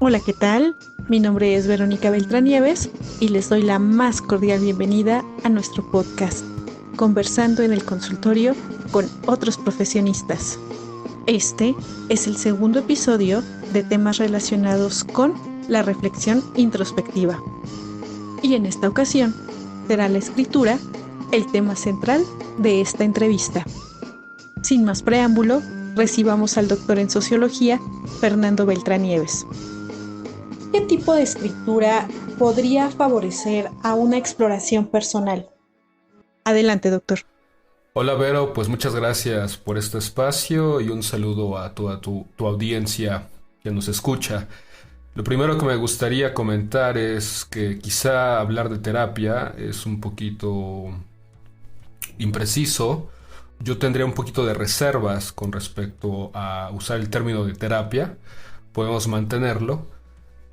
Hola, ¿qué tal? Mi nombre es Verónica Beltrán Nieves y les doy la más cordial bienvenida a nuestro podcast, Conversando en el Consultorio con otros profesionistas. Este es el segundo episodio de temas relacionados con la reflexión introspectiva. Y en esta ocasión será la escritura el tema central de esta entrevista. Sin más preámbulo, recibamos al doctor en sociología, Fernando Beltrán Nieves. ¿Qué tipo de escritura podría favorecer a una exploración personal? Adelante, doctor. Hola Vero, pues muchas gracias por este espacio y un saludo a toda tu audiencia que nos escucha. Lo primero que me gustaría comentar es que quizá hablar de terapia es un poquito impreciso. Yo tendría un poquito de reservas con respecto a usar el término de terapia. Podemos mantenerlo.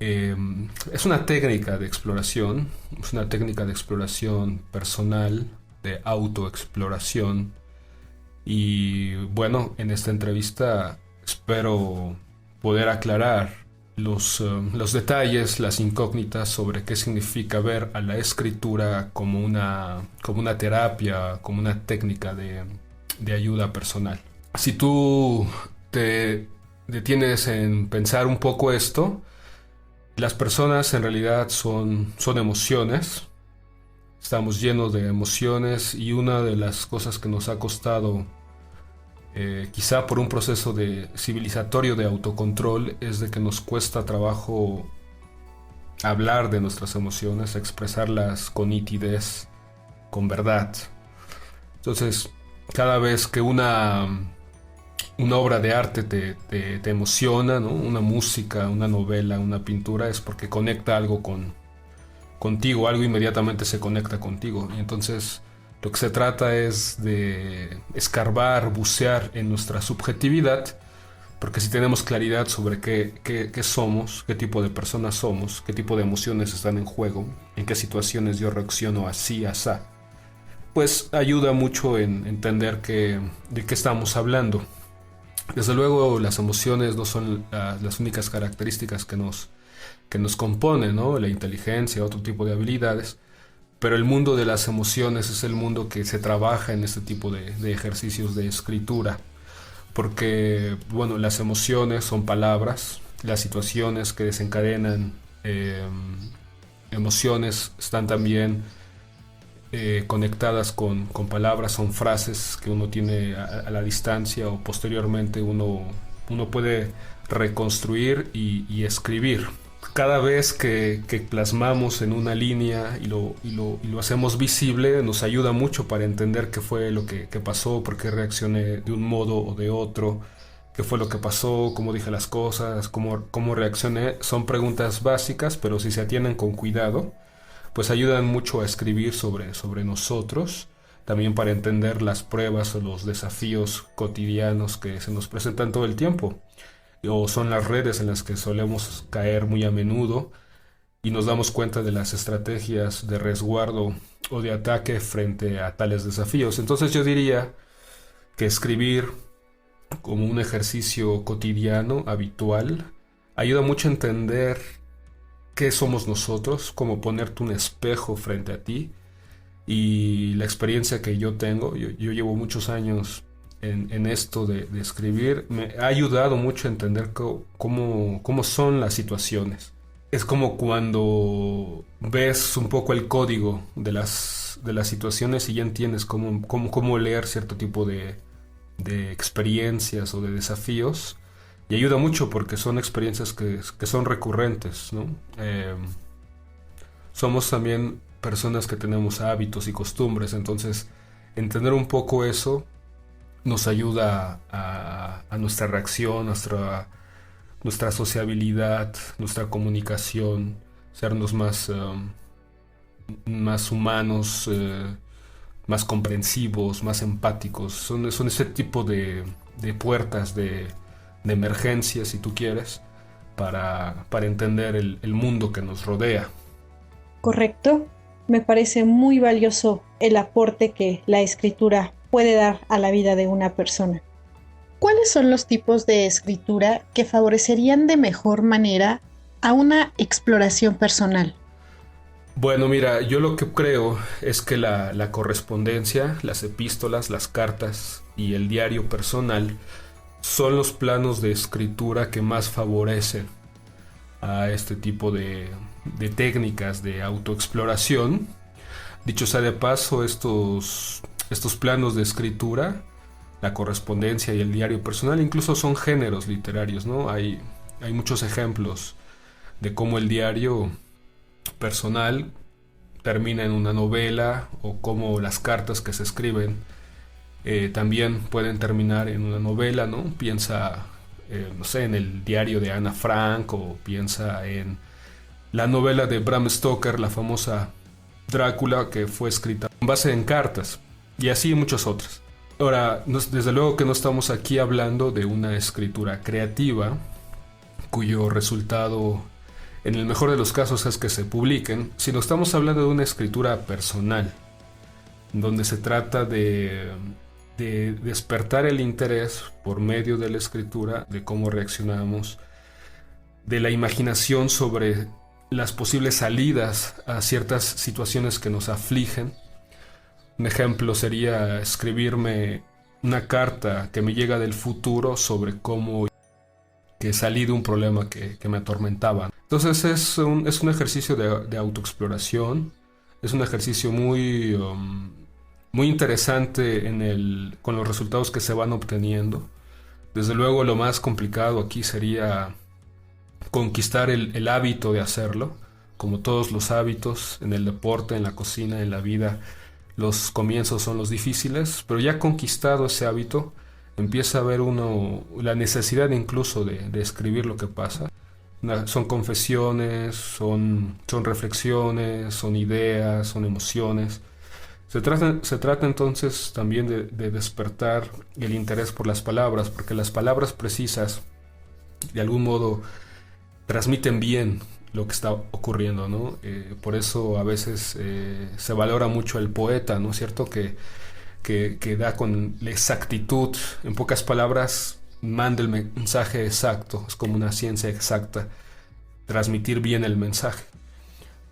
Es una técnica de exploración, es una técnica de exploración personal, de autoexploración. Y bueno, en esta entrevista espero poder aclarar los detalles, las incógnitas sobre qué significa ver a la escritura como una terapia, como una técnica de ayuda personal. Si tú te detienes en pensar un poco esto, las personas en realidad son emociones. Estamos llenos de emociones y una de las cosas que nos ha costado, quizá por un proceso civilizatorio de autocontrol, es de que nos cuesta trabajo hablar de nuestras emociones, expresarlas con nitidez, con verdad. Entonces, cada vez que una obra de arte te emociona, ¿no? Una música, una novela, una pintura, es porque conecta algo contigo, algo inmediatamente se conecta contigo. Y entonces lo que se trata es de escarbar, bucear en nuestra subjetividad, porque si tenemos claridad sobre qué somos, qué tipo de personas somos, qué tipo de emociones están en juego, en qué situaciones yo reacciono así, asá, pues ayuda mucho en entender de qué estamos hablando. Desde luego las emociones no son las únicas características que nos componen, ¿no? La inteligencia, otro tipo de habilidades, pero el mundo de las emociones es el mundo que se trabaja en este tipo de ejercicios de escritura, porque, bueno, las emociones son palabras, las situaciones que desencadenan emociones están también conectadas con palabras, son frases que uno tiene a la distancia o posteriormente uno puede reconstruir y escribir. Cada vez que plasmamos en una línea y lo hacemos visible, nos ayuda mucho para entender qué fue lo que pasó, por qué reaccioné de un modo o de otro, qué fue lo que pasó, cómo dije las cosas, cómo reaccioné. Son preguntas básicas, pero si se atienden con cuidado, pues ayudan mucho a escribir sobre nosotros, también para entender las pruebas o los desafíos cotidianos que se nos presentan todo el tiempo, o son las redes en las que solemos caer muy a menudo y nos damos cuenta de las estrategias de resguardo o de ataque frente a tales desafíos. Entonces yo diría que escribir como un ejercicio cotidiano, habitual, ayuda mucho a entender qué somos nosotros, como ponerte un espejo frente a ti. Y la experiencia que yo tengo, yo llevo muchos años en esto de escribir, me ha ayudado mucho a entender cómo son las situaciones. Es como cuando ves un poco el código de las situaciones y ya entiendes cómo leer cierto tipo de experiencias o de desafíos. Y ayuda mucho porque son experiencias que son recurrentes, ¿no? Somos también personas que tenemos hábitos y costumbres, entonces entender un poco eso nos ayuda a nuestra reacción, nuestra sociabilidad, nuestra comunicación, sernos más humanos, más comprensivos, más empáticos. Son ese tipo de puertas de emergencia, si tú quieres, para entender el mundo que nos rodea. Correcto. Me parece muy valioso el aporte que la escritura puede dar a la vida de una persona. ¿Cuáles son los tipos de escritura que favorecerían de mejor manera a una exploración personal? Bueno, mira, yo lo que creo es que la correspondencia, las epístolas, las cartas y el diario personal son los planos de escritura que más favorecen a este tipo de técnicas de autoexploración. Dicho sea de paso, estos planos de escritura, la correspondencia y el diario personal, incluso son géneros literarios, ¿no? Hay muchos ejemplos de cómo el diario personal termina en una novela o cómo las cartas que se escriben también pueden terminar en una novela, ¿no? Piensa, no sé, en el diario de Ana Frank o piensa en la novela de Bram Stoker, la famosa Drácula, que fue escrita en base en cartas, y así muchas otras. Ahora, desde luego que no estamos aquí hablando de una escritura creativa, cuyo resultado, en el mejor de los casos, es que se publiquen, sino estamos hablando de una escritura personal, donde se trata de despertar el interés por medio de la escritura, de cómo reaccionamos, de la imaginación sobre las posibles salidas a ciertas situaciones que nos afligen. Un ejemplo sería escribirme una carta que me llega del futuro sobre cómo que salí de un problema que me atormentaba. Entonces es un ejercicio de autoexploración, es un ejercicio muy interesante con los resultados que se van obteniendo. Desde luego lo más complicado aquí sería conquistar el hábito de hacerlo. Como todos los hábitos, en el deporte, en la cocina, en la vida, los comienzos son los difíciles, pero ya conquistado ese hábito, empieza a ver uno la necesidad incluso de escribir lo que pasa. Son confesiones, son reflexiones, son ideas, son emociones. Se trata entonces también de despertar el interés por las palabras, porque las palabras precisas de algún modo transmiten bien lo que está ocurriendo, ¿no? Por eso a veces se valora mucho el poeta, ¿no es cierto? Que da con la exactitud, en pocas palabras, manda el mensaje exacto, es como una ciencia exacta, transmitir bien el mensaje.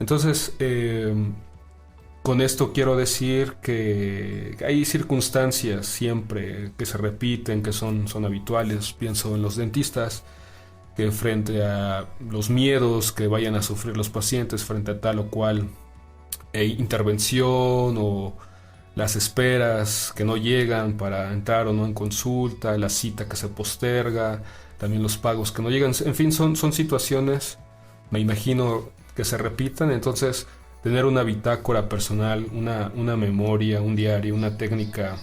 Entonces, con esto quiero decir que hay circunstancias siempre que se repiten, que son habituales. Pienso en los dentistas, que frente a los miedos que vayan a sufrir los pacientes frente a tal o cual intervención, o las esperas que no llegan para entrar o no en consulta, la cita que se posterga, también los pagos que no llegan, en fin, son situaciones, me imagino, que se repitan. Entonces tener una bitácora personal, una memoria, un diario, una técnica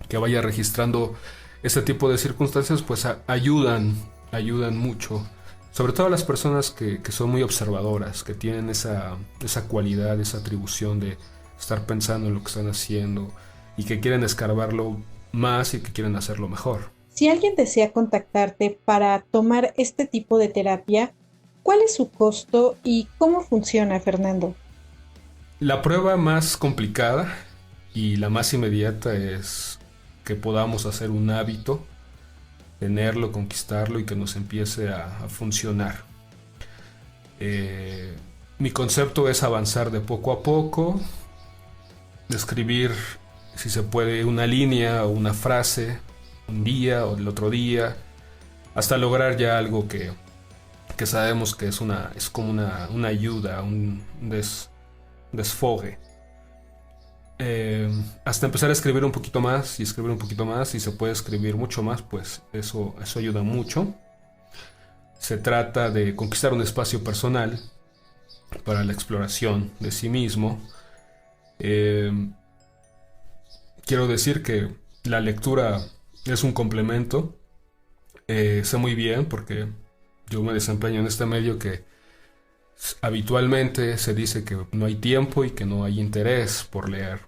que vaya registrando este tipo de circunstancias, pues ayudan mucho, sobre todo a las personas que son muy observadoras, que tienen esa cualidad, esa atribución de estar pensando en lo que están haciendo y que quieren escarbarlo más y que quieren hacerlo mejor. Si alguien desea contactarte para tomar este tipo de terapia, ¿cuál es su costo y cómo funciona, Fernando? La prueba más complicada y la más inmediata es que podamos hacer un hábito, tenerlo, conquistarlo y que nos empiece a funcionar. Mi concepto es avanzar de poco a poco, escribir, si se puede, una línea o una frase un día o el otro día, hasta lograr ya algo que sabemos que es como una ayuda, un desfogue. Hasta empezar a escribir un poquito más y escribir un poquito más, y se puede escribir mucho más, pues eso ayuda mucho. Se trata de conquistar un espacio personal para la exploración de sí mismo. Quiero decir que la lectura es un complemento. Sé muy bien, porque yo me desempeño en este medio, que habitualmente se dice que no hay tiempo y que no hay interés por leer.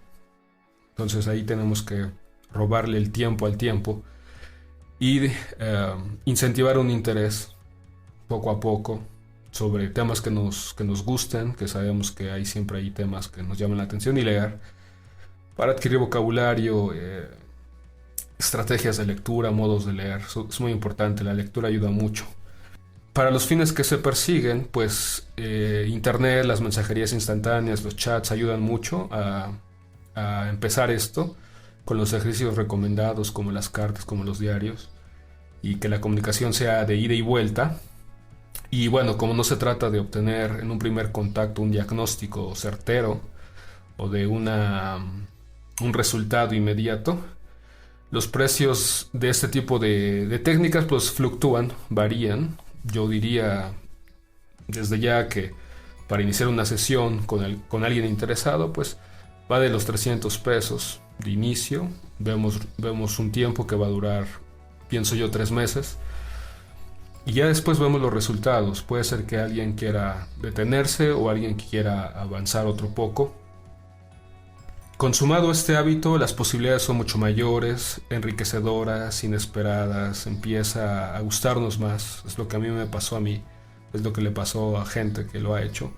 Entonces ahí tenemos que robarle el tiempo al tiempo y incentivar un interés poco a poco sobre temas que nos gusten, que sabemos que siempre hay temas que nos llaman la atención, y leer para adquirir vocabulario, estrategias de lectura, modos de leer. Es muy importante, la lectura ayuda mucho. para los fines que se persiguen, pues Internet, las mensajerías instantáneas, los chats ayudan mucho a empezar esto con los ejercicios recomendados como las cartas, como los diarios, y que la comunicación sea de ida y vuelta. Y bueno, como no se trata de obtener en un primer contacto un diagnóstico certero o de un resultado inmediato, los precios de este tipo de técnicas pues fluctúan, varían. Yo diría desde ya que para iniciar una sesión con alguien interesado pues va de los 300 pesos de inicio. Vemos un tiempo que va a durar, pienso yo, 3 meses. Y ya después vemos los resultados. Puede ser que alguien quiera detenerse o alguien que quiera avanzar otro poco. Consumado este hábito, las posibilidades son mucho mayores, enriquecedoras, inesperadas, empieza a gustarnos más. Es lo que a mí me pasó a mí, es lo que le pasó a gente que lo ha hecho,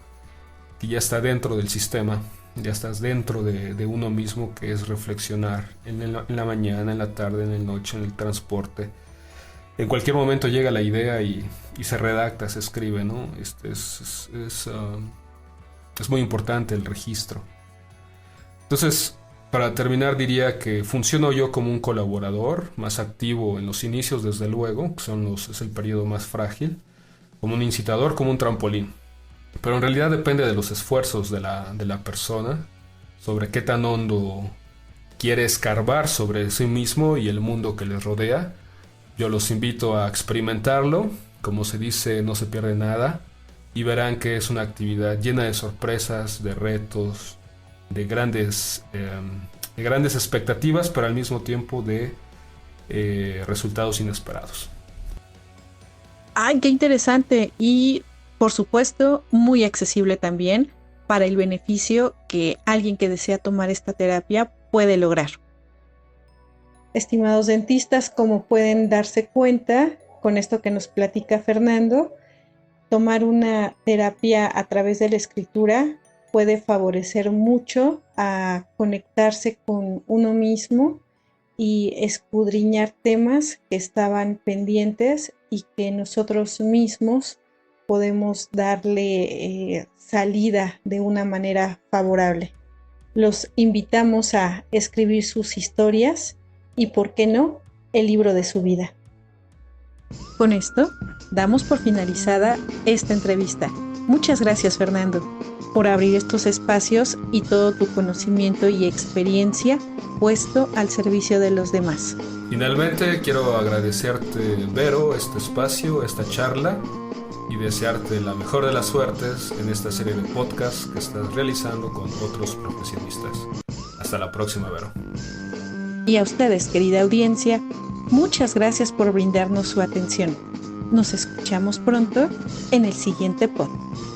que ya está dentro del sistema, ya estás dentro de uno mismo, que es reflexionar en la mañana, en la tarde, en la noche, en el transporte. En cualquier momento llega la idea y se redacta, se escribe, ¿no? Es muy importante el registro. Entonces, para terminar, diría que funciono yo como un colaborador más activo en los inicios, desde luego, que es el periodo más frágil, como un incitador, como un trampolín. Pero en realidad depende de los esfuerzos de la persona, sobre qué tan hondo quiere escarbar sobre sí mismo y el mundo que les rodea. Yo los invito a experimentarlo, como se dice, no se pierde nada, y verán que es una actividad llena de sorpresas, de retos, de grandes expectativas, pero al mismo tiempo de resultados inesperados. ¡Ay, qué interesante! Y por supuesto, muy accesible también para el beneficio que alguien que desea tomar esta terapia puede lograr. Estimados dentistas, como pueden darse cuenta con esto que nos platica Fernando, tomar una terapia a través de la escritura puede favorecer mucho a conectarse con uno mismo y escudriñar temas que estaban pendientes y que nosotros mismos podemos darle salida de una manera favorable. Los invitamos a escribir sus historias y, ¿por qué no?, el libro de su vida. Con esto, damos por finalizada esta entrevista. Muchas gracias, Fernando, por abrir estos espacios y todo tu conocimiento y experiencia puesto al servicio de los demás. Finalmente, quiero agradecerte, Vero, este espacio, esta charla, y desearte la mejor de las suertes en esta serie de podcasts que estás realizando con otros profesionistas. Hasta la próxima, Vero. Y a ustedes, querida audiencia, muchas gracias por brindarnos su atención. Nos escuchamos pronto en el siguiente podcast.